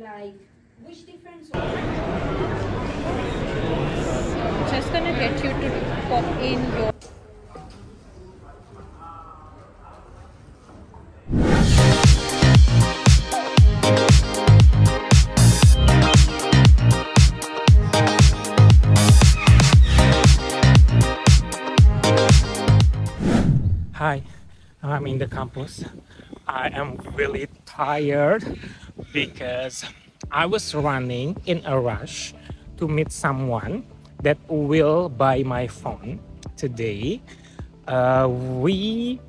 Like, which difference? Just gonna get you to pop in your. Hi, I'm in the campus. I am really tired because I was running in a rush to meet someone that will buy my phone today. We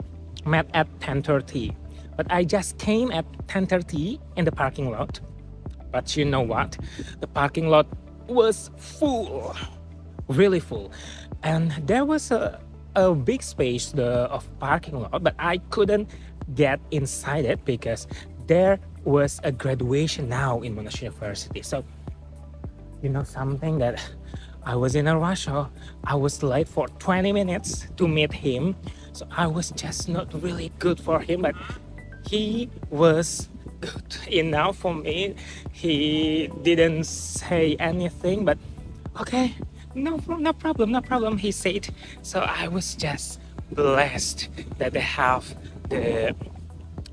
met at 10:30, but I just came at 10:30 in the parking lot. But you know what? The parking lot was full, really full, and there was a big space of parking lot, but I couldn't get inside it because there was a graduation now in Monash University. So you know something, that I was in a rush, so I was late for 20 minutes to meet him. So I was just not really good for him, but he was good enough for me. He didn't say anything, but okay, no problem, he said. So I was just blessed that they have the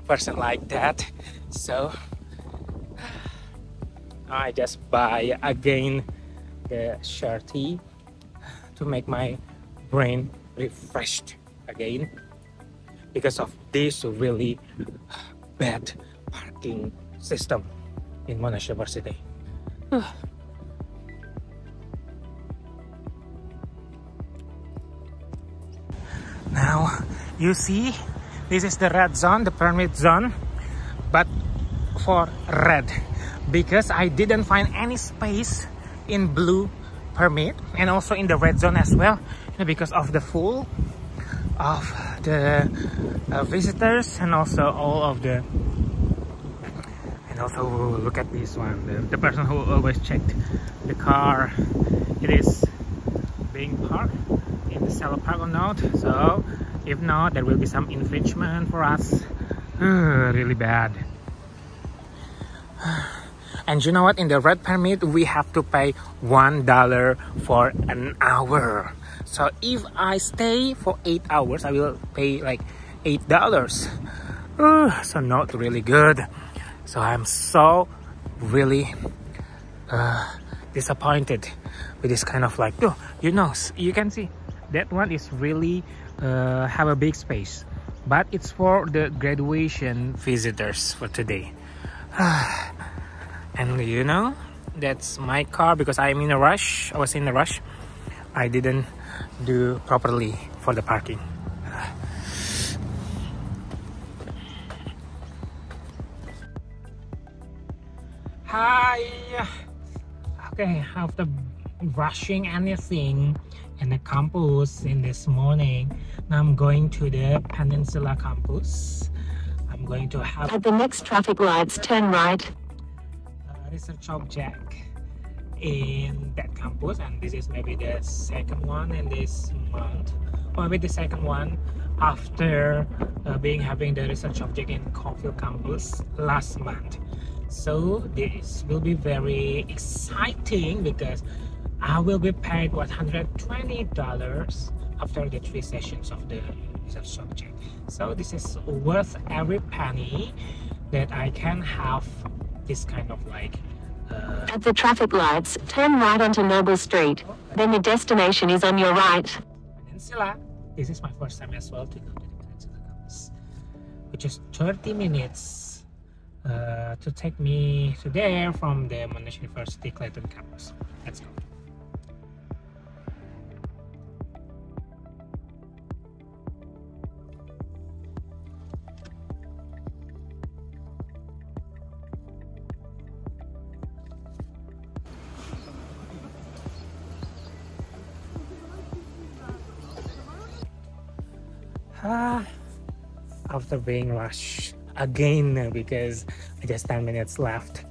person like that. So I just buy again the shirty to make my brain refreshed again because of this really bad parking system in Monash University. Now you see, this is the red zone, the permit zone, but for red, because I didn't find any space in blue permit and also in the red zone as well, because of the full of the visitors, and also all of the, and also look at this one, the person who always checked the car, it is being parked in the cellar park or not. So if not, there will be some infringement for us. Really bad. And you know what, in the red permit we have to pay $1 for an hour. So if I stay for 8 hours, I will pay like $8. So not really good. So I'm so really disappointed with this kind of like, oh, you know, you can see that one is really have a big space, but it's for the graduation visitors for today. And you know, that's my car, because I'm in a rush. I was in a rush. I didn't do properly for the parking. Hi. Okay, after rushing anything in the campus in this morning, now I'm going to the Peninsula campus. I'm going to have at the next traffic lights, turn right. Research object in that campus, and this is maybe the second one in this month, or maybe the second one after having the research object in Caulfield campus last month. So this will be very exciting because I will be paid $120 after the 3 sessions of the research subject. So this is worth every penny that I can have this kind of like at the traffic lights, turn right onto Noble Street. Then the destination is on your right. Peninsula. This is my first time as well to go to the Peninsula campus, which is 30 minutes to take me to there from the Monash University Clayton campus. Let's go. After being rushed again because I just 10 minutes left.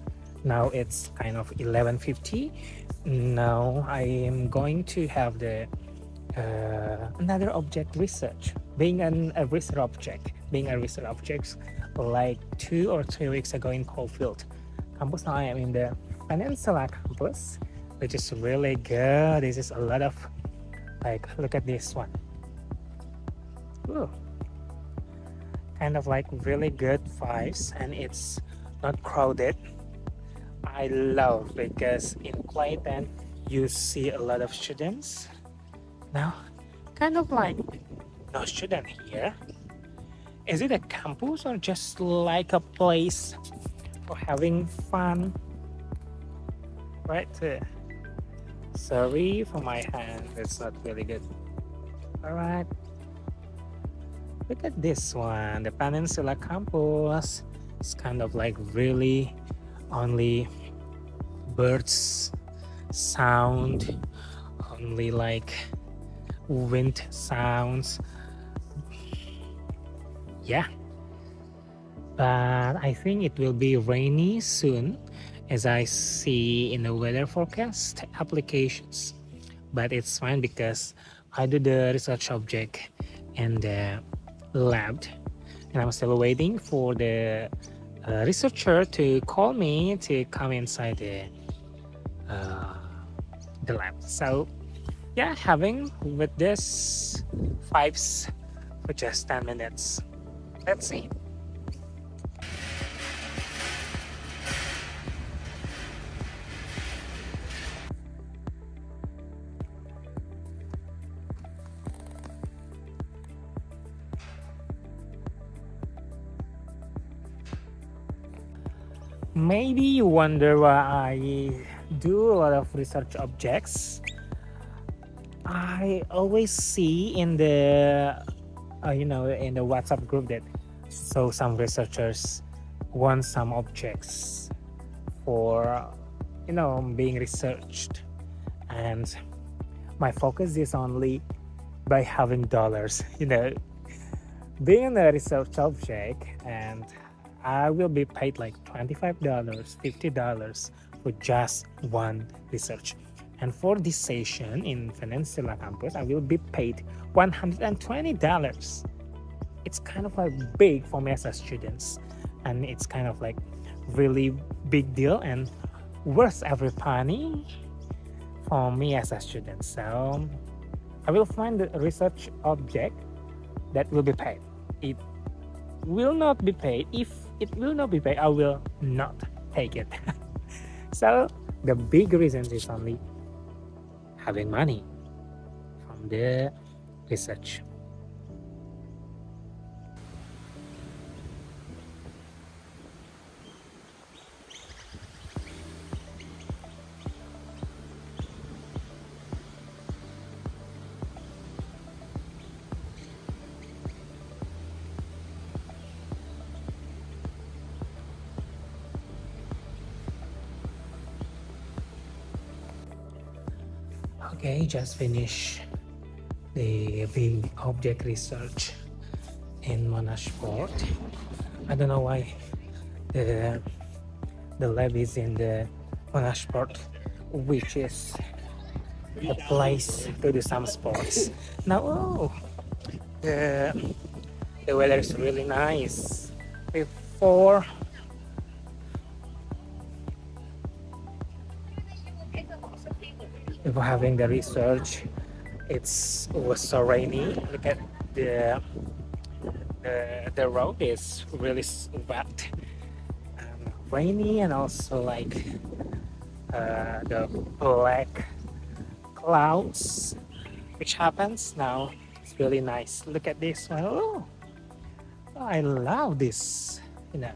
Now it's kind of 11:50. Now I am going to have the another object research, being a research object like 2 or 3 weeks ago in Caulfield campus. Now I am in the Peninsula campus, which is really good. This is a lot of, like, look at this one. Ooh. Kind of like really good vibes, and it's not crowded. I love, because in Clayton you see a lot of students. Now kind of like no student here. Is it a campus or just like a place for having fun? Right, sorry for my hand, it's not really good. All right, look at this one, the Peninsula campus. It's kind of like really only birds sound, only like wind sounds. Yeah, but I think it will be rainy soon, as I see in the weather forecast applications. But it's fine because I do the research object in the lab, and I'm still waiting for the researcher to call me to come inside the lab. So yeah, having with this vibes for just 10 minutes. Let's see. Maybe you wonder why I do a lot of research objects. I always see in the in the WhatsApp group that some researchers want some objects for being researched, and my focus is only by having dollars, being a research object, and I will be paid like $25, $50 for just one research. And for this session in Peninsula campus, I will be paid $120. It's kind of like big for me as a student, and it's kind of like really big deal and worth every penny for me as a student. So I will find the research object that will be paid. It will not be paid. If it will not be paid, I will not take it. So the big reason is only having money from the research. Okay, just finished the big object research in Monash Port. I don't know why the lab is in the Monash Port, which is a place to do some sports. Now, the weather is really nice. Before having the research, it was so rainy. Look at the road is really wet and rainy, and also like the black clouds which happens now. It's really nice. Look at this one. Oh, I love this. I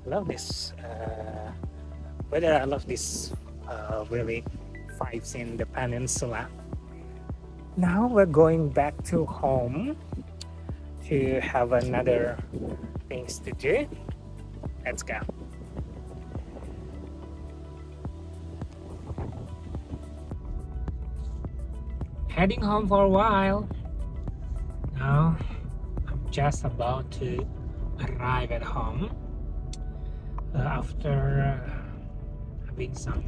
love this weather. I love this really vibes in the peninsula. Now we're going back to home to have another things to do. Let's go. Heading home for a while. Now I'm just about to arrive at home after having some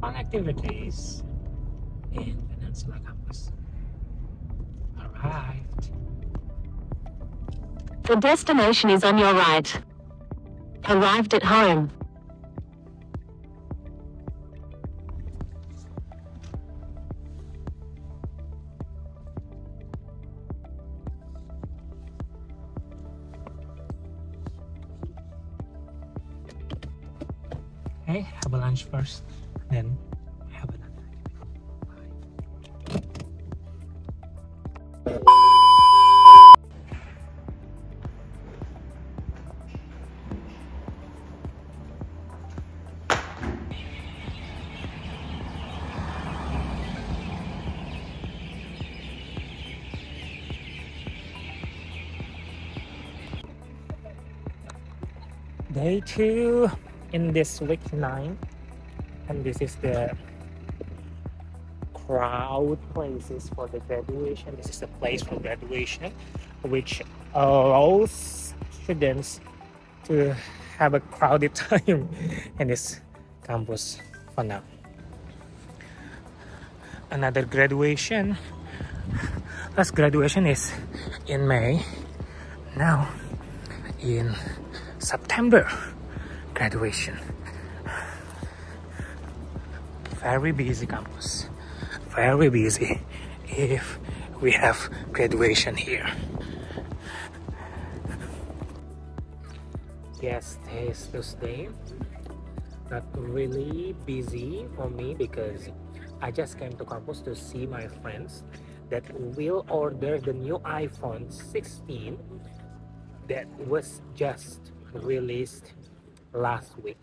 fun activities in Peninsula campus. Arrived. The destination is on your right. Arrived at home. Okay, have a lunch first, then have another. Day 2 in this week 9, and this is the crowd places for the graduation. This is the place for graduation, which allows students to have a crowded time in this campus for now. Another graduation. Last graduation is in May. Now in September graduation. Very busy campus, very busy if we have graduation here. Yes, today is Tuesday. Not really busy for me because I just came to campus to see my friends that will order the new iPhone 16 that was just released last week.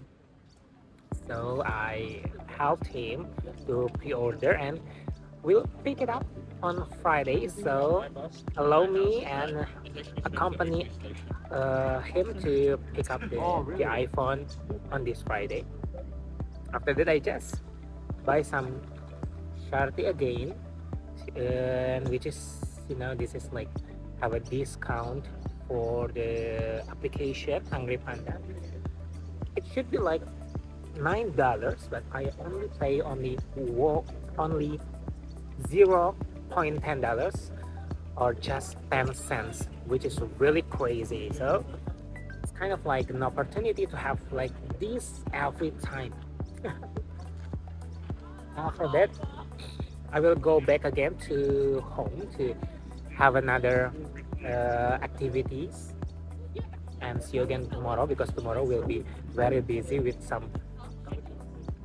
So I helped him to pre-order and we'll pick it up on Friday. So allow me and accompany him to pick up the iPhone on this Friday. After that, I just buy some Sharty again, which is, you know, this is like have a discount for the application Angry Panda. It should be like $9, but I only pay only $0.10 or just 10 cents, which is really crazy. So it's kind of like an opportunity to have like this every time. After that, I will go back again to home to have another activities, and see you again tomorrow, because tomorrow will be very busy with some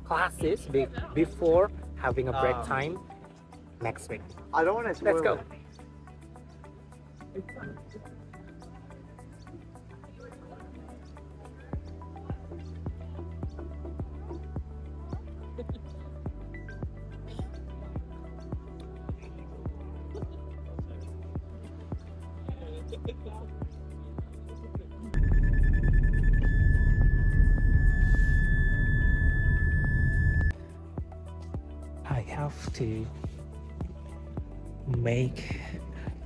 classes before having a break time next week. I don't want to. Let's go. I have to make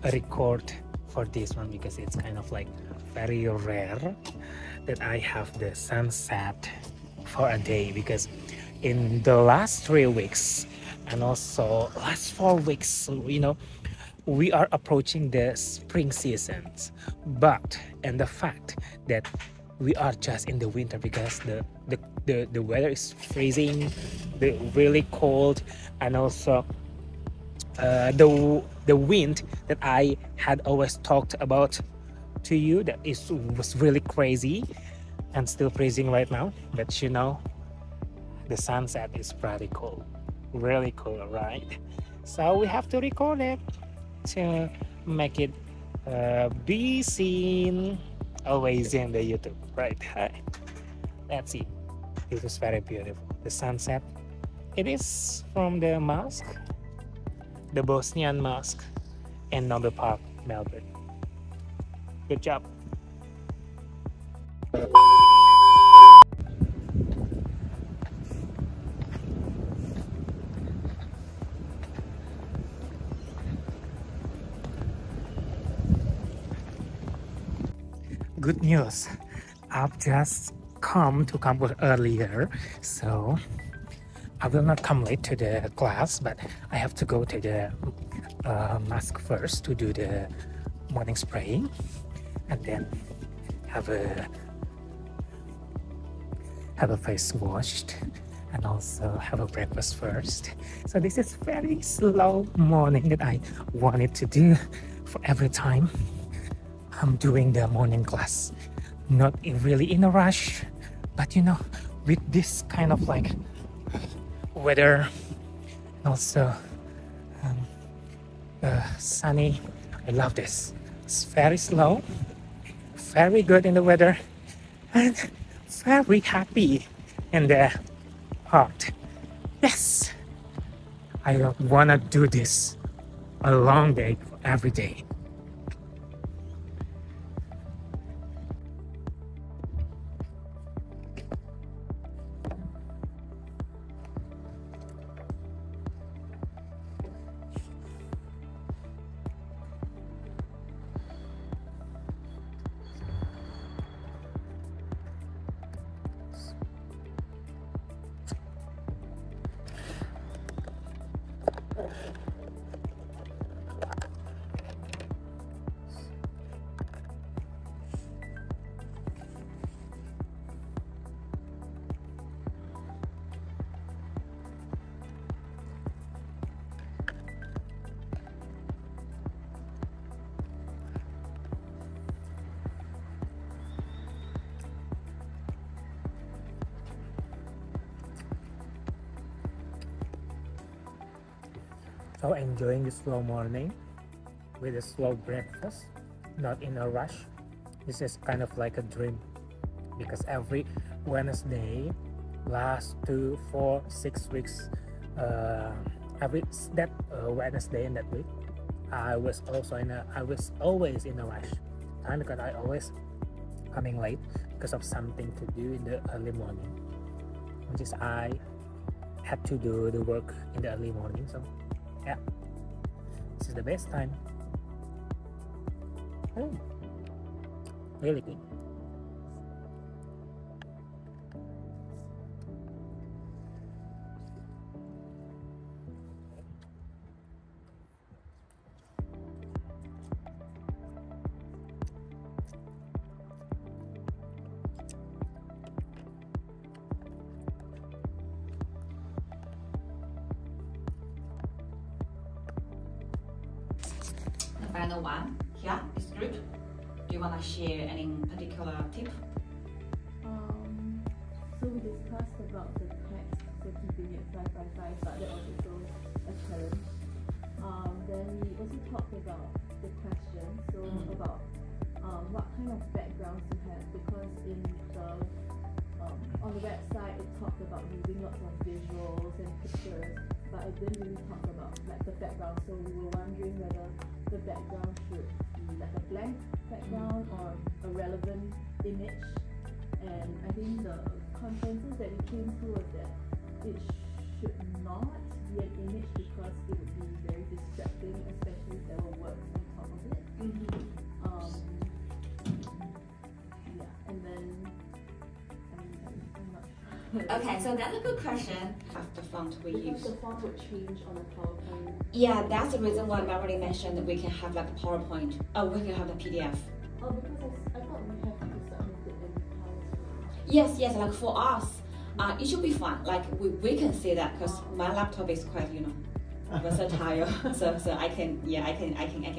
a record for this one because it's kind of like very rare that I have the sunset for a day, because in the last 3 weeks and also last 4 weeks, you know, we are approaching the spring seasons, but and the fact that we are just in the winter because the weather is freezing, really cold, and also the wind that I had always talked about to you that was really crazy and still freezing right now. But you know, the sunset is pretty cool, really cool, right? So we have to record it to make it be seen always in the YouTube, right? Let's see. This is very beautiful. The sunset. It is from the mosque, the Bosnian mosque in Noble Park, Melbourne. Good job. Good news. I've just come to campus earlier, so I will not come late to the class, but I have to go to the mosque first to do the morning spraying, and then have a face washed, and also have a breakfast first. So this is very slow morning that I wanted to do for every time I'm doing the morning class. Not really in a rush, but you know, with this kind of like weather, also sunny. I love this. It's very slow, very good in the weather, and very happy in the heart. Yes, I wanna do this a long day every day. So enjoying the slow morning with a slow breakfast, not in a rush. This is kind of like a dream, because every Wednesday, last 2, 4, 6 weeks, every Wednesday in that week, I was always in a rush time, because I always coming late because of something to do in the early morning, which is I had to do the work in the early morning. So yeah, this is the best time. Oh, really good. The final one here is group. Do you want to share any particular tip? So we discussed about the text, so keeping it 5 by 5, but that was also a challenge. Then we also talked about the question, so about what kind of backgrounds you have, because in the on the website it talked about using lots of visuals and pictures, but it didn't really talk about like the background. So we were wondering whether the background should be like a blank background or a relevant image. And I think the consensus that we came to was that it should not be an image, because it would be very distracting, especially if there were words on top of it. Yeah, and then I'm not sure. Okay, so that's a good question. Of the font we Because use. the font would change on the PowerPoint. Yeah, that's the reason why Melody mentioned that we can have like PowerPoint. Oh, we can have the PDF. Oh, because I thought we have to submit it in PowerPoint. Yes, like for us, it should be fun. Like we can see that, because my laptop is quite, versatile. so I can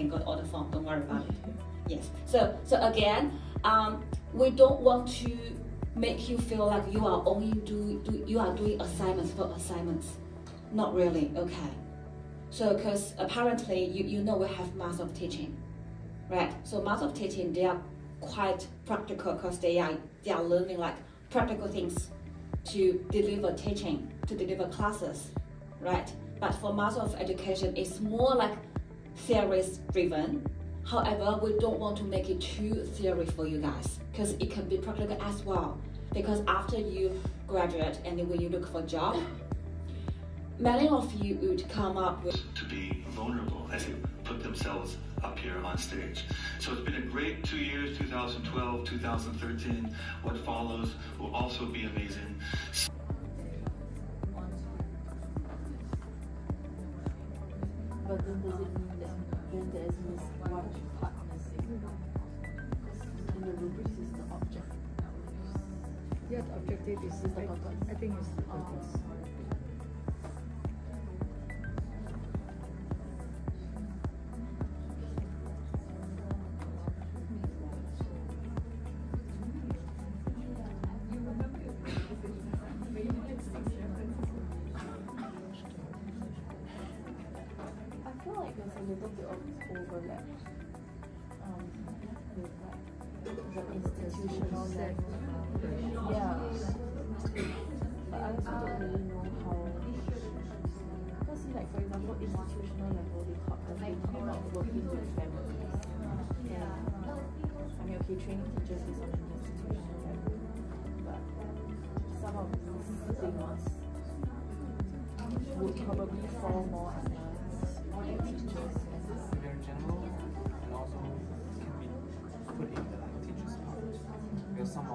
go to all the font. Don't worry about it. Yes. So again, we don't want to make you feel like you are only doing assignments for assignments. Not really. Okay. So because apparently you know we have mass of teaching, right? So mass of teaching, they are quite practical, because they are learning like practical things to deliver teaching, to deliver classes, right? But for mass of education, it's more like theories driven. However, we don't want to make it too theory for you guys, because it can be practical as well. Because after you graduate and then when you look for a job, many of you would come up with to be vulnerable as they put themselves up here on stage. So it's been a great 2 years, 2012, 2013. What follows will also be amazing. But then does it mean that then there is one part missing? In the rubrics is the object. Yeah, the objective is the purpose. I think it's the purpose. the institutional level. Yeah. But I also don't really know how. Because, like, for example, institutional level, they talk about working with families. Yeah. I mean, okay, training teachers is on an institutional level, but some of these things would probably fall more under teachers. Very general, and also can be put in the teachers part. Because some of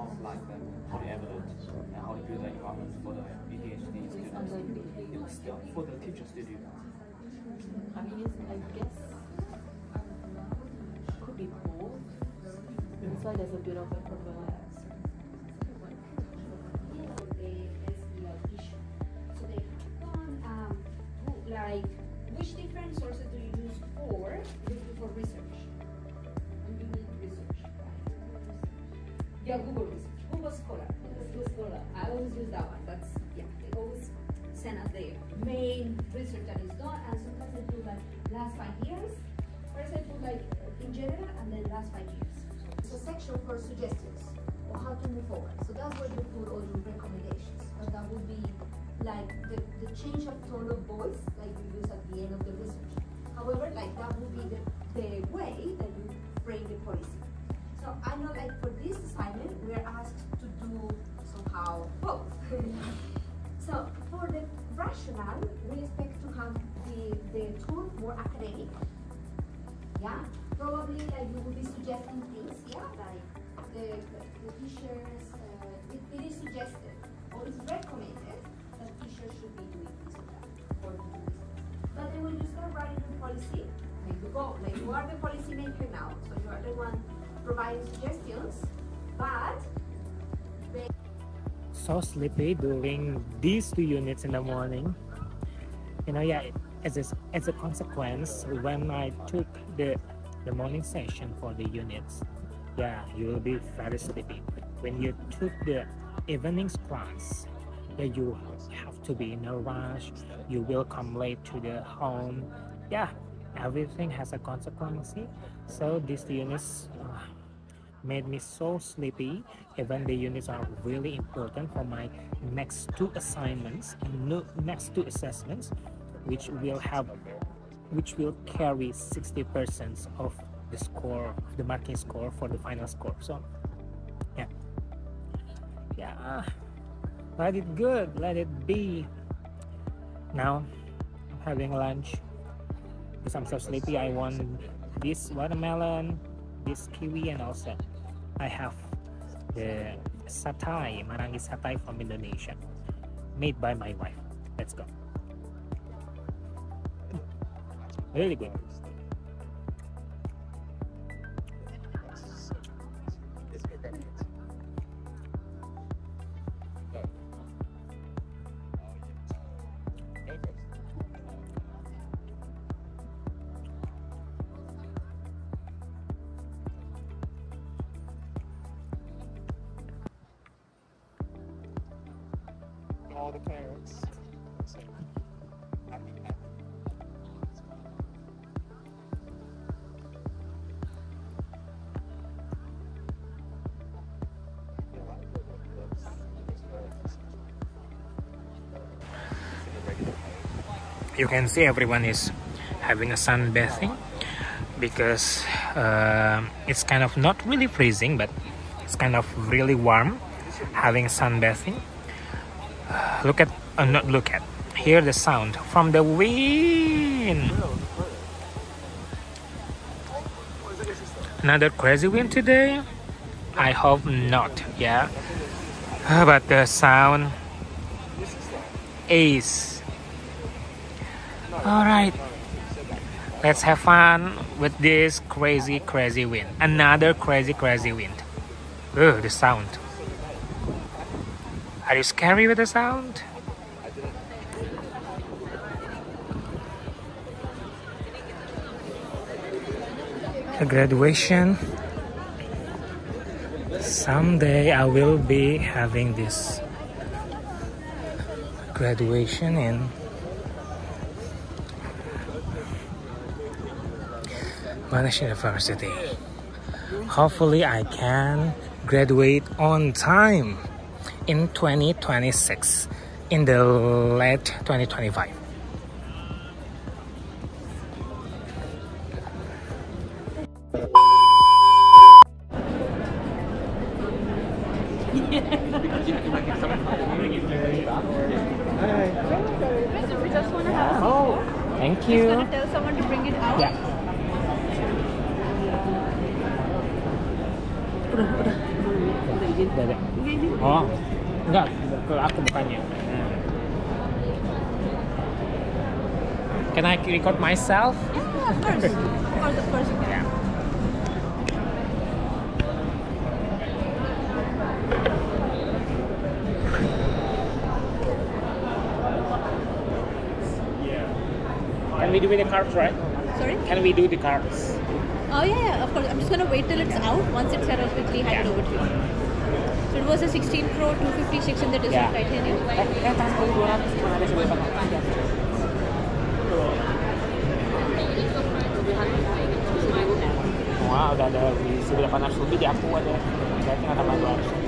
how to evidence and how to build the environment for the PhD students, it's still for the teachers to do. I mean, I guess could be both. That's why there's a bit of an overlap. So they like, which different sources do you use for research? When you need research, right? Yeah, Google research, Google Scholar. I always use that one. That's, yeah, they always send us the main research that is done, and sometimes they do like last 5 years. First I put like in general, and then last 5 years. It's a section for suggestions or how to move forward. So that's where you put all your recommendations. And that would be like the change of tone of voice, like you use at the end of the research. However, like that would be the way that you frame the policy. So I know, like, for this assignment, we are asked to do somehow both. So for the rationale, we expect to have the tool more academic. Yeah, probably like you will be suggesting things. Yeah, like the teachers. It is suggested or it's recommended that teachers should be doing this or that, or do this. But then when you start writing the policy, like you are the policy maker now, so you are the one providing suggestions, but so sleepy during these 2 units in the morning. You know, yeah, as a consequence, when I took the morning session for the units, yeah, you will be very sleepy. When you took the evenings class, yeah, you have to be in a rush, you will come late to the home. Yeah, everything has a consequence. So these 2 units made me so sleepy. Even the units are really important for my next 2 assignments and next 2 assessments, which will carry 60% of the score, the marking score for the final score. So yeah, let it good, let it be. Now I'm having lunch because I'm so sleepy. I want this watermelon, this kiwi, and also I have the satay, marangi satay from Indonesia, made by my wife. Let's go. Really good. All the parents say happy. You can see everyone is having a sunbathing because it's kind of not really freezing, but it's kind of really warm, having sunbathing. Hear the sound from the wind. Another crazy wind today? I hope not, yeah. But the sound is alright. Let's have fun with this crazy wind. Another crazy wind. The sound. Are you scary with the sound? The graduation. Someday I will be having this graduation in Monash University. hopefully I can graduate on time in 2026, in the late 2025. We just want to have. Oh, thank you. Just gonna tell someone to bring it out. Yeah. Udah. Oh, enggak, ke aku bukannya. Can I record myself? Yeah, of course. Of course you can. Yeah. Can we do with the cards, right? Sorry? Can we do the cards? Oh yeah, of course. I'm just gonna wait till it's out. Once it's out, I'll quickly hand it over to you. So it was a 16 Pro 256 in the design titanium. Tahan dulu 200 cuma ada sebelah belakang. Wah, udah ada di 800 lebih di aku ada. Saya tinggal tambah 200.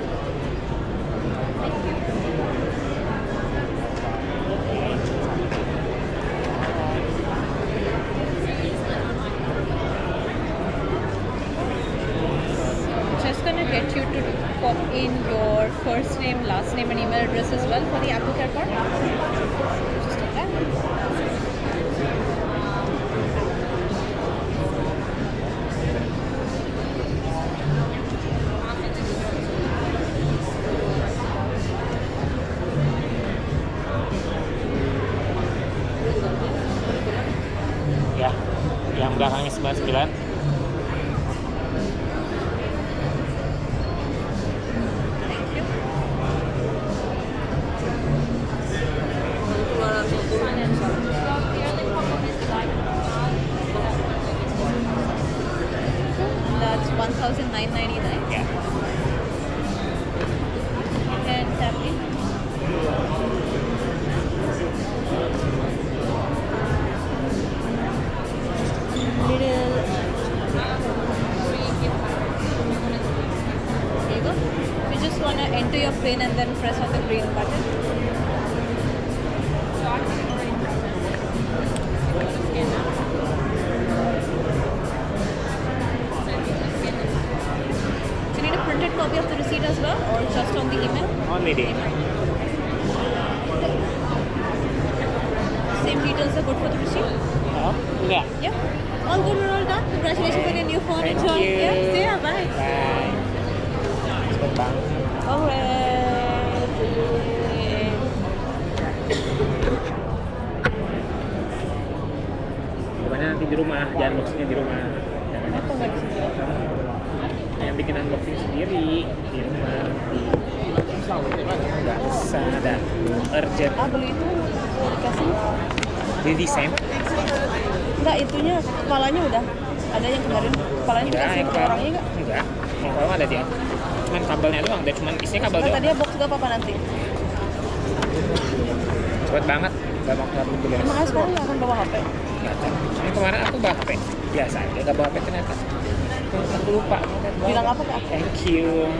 Get you to pop in your first name, last name and email address as well for the Apple Care card. Just like that. Ya, yang belakangnya 99. That's 1,999. Yeah. And tap in. Little. There you go. You just want to enter your PIN and then press on the green button. Copy of the receipt as well, or just on the email? Only the email. Same details are good for the receipt? Oh, yeah. Yeah. All good and all done. Congratulations for your new phone. Thank Enjoy. you. Yeah. See ya. Bye. Bye. Cepet banget. Alright. Gimana nanti di rumah? Jangan unboxingnya di rumah. Kenapa nggak di sini? Yang bikin unboxing sendiri di rumah. Nggak bisa, ada urgent. Ah, beli itu dikasih? Di desain? Enggak, itunya kepalanya udah ada yang kemarin. Kepalanya dikasih ke orangnya nggak? Enggak. Kalau ada dia. Cuman kabelnya doang, ada cuman isinya kabel doang. Tadi box juga apa nanti? Cepet banget. Gak mau keluar dulu. Emang sekarang nggak akan bawa HP? Nggak tahu. Ini kemarin aku bawa HP. Biasa aja, nggak bawa HP ternyata. Aku lupa. Bilang apa ke aku? Thank you.